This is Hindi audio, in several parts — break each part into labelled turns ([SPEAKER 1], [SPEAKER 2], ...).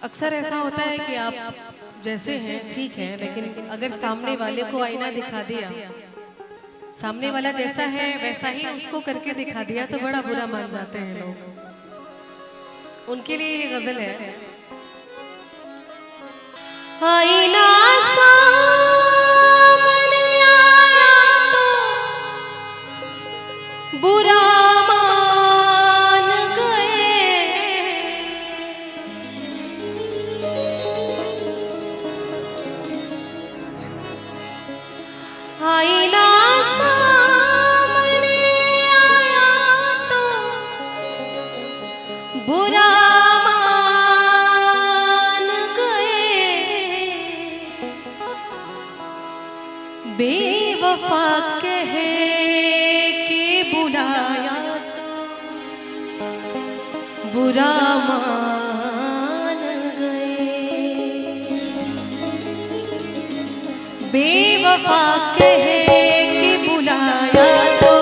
[SPEAKER 1] अक्सर ऐसा होता है कि आप जैसे हैं ठीक है, लेकिन अगर सामने वाले को आईना दिखा दिया, सामने वाला जैसा है वैसा ही उसको करके दिखा दिया तो बड़ा बुरा मान जाते हैं लोग। उनके लिए ये गजल है। आईना सामने आया तो बुरा मान गए, आईना सामने आया तो बुरा बेवफा कहे के बुलाया तो बुरा मान गए, बेवफा कहे के बुलाया तो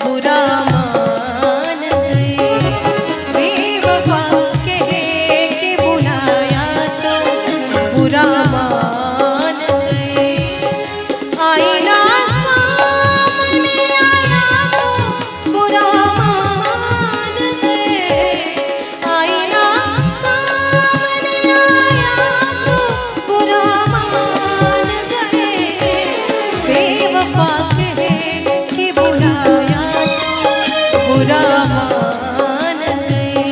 [SPEAKER 1] बुरा मान गए, बेवफा कहे के बुलाया तो बुरा मान गए। आईना सामने आया तो बुरा मान गए, आईना सामने आया तो बुरा मान गए, बेवफा कहे कि बुलाया तो बुरा मान गए,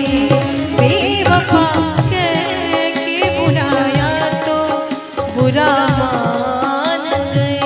[SPEAKER 1] बेवफा कहे कि बुलाया तो बुरा मान गए।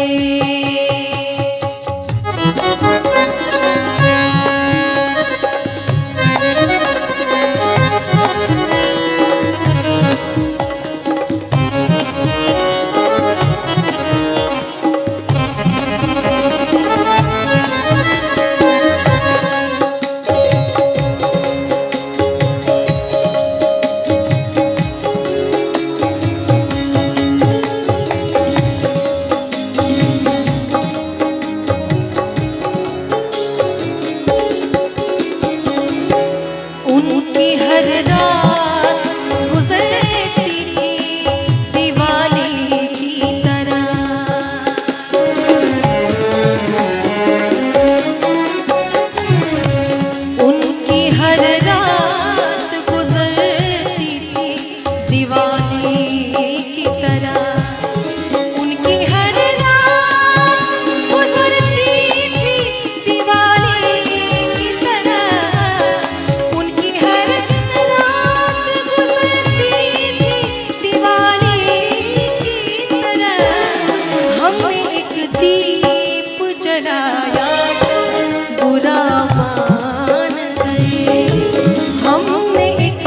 [SPEAKER 1] उनकी हर रात गुजरती थी दिवाली की तरह, उनकी हर रात गुजरती थी दिवाली की तरह, उनकी हर रात गुजरती थी दिवाली की तरह, उनकी हर रात गुजरती थी दिवाली की तरह। हमने एक दीप जलाया तो बुरा मान गए, हमने एक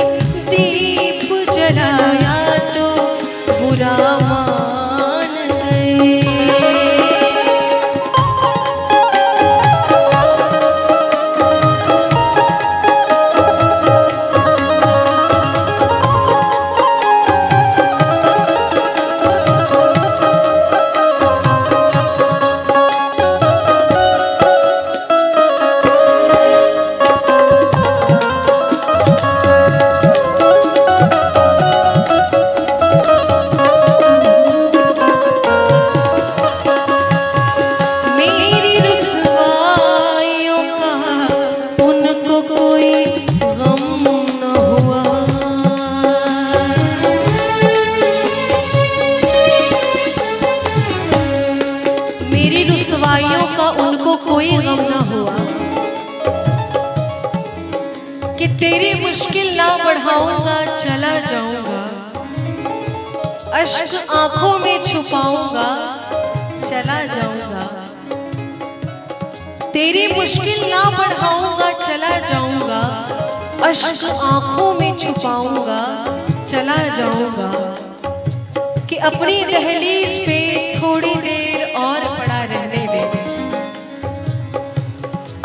[SPEAKER 1] दीप जलाया तो बुरा मान गए। मेरी रुसवाइयों का उनको कोई गम न हुआ, मेरी रुसवाइयों का उनको कोई गम न हुआ कि तेरी मुश्किल ना बढ़ाऊंगा चला जाऊंगा, अश्क आंखों में छुपाऊंगा चला जाऊंगा, तेरी मुश्किल ना बढ़ाऊंगा चला जाऊंगा, अश्क आंखों में छुपाऊंगा चला जाऊंगा, कि अपनी दहलीज पे थोड़ी देर और पड़ा रहने दे,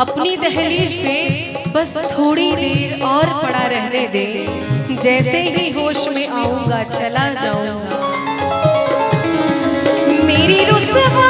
[SPEAKER 1] अपनी दहलीज पे बस थोड़ी देर और पड़ा रहने दे, जैसे ही होश में आऊंगा चला जाऊंगा। मेरी रुसवा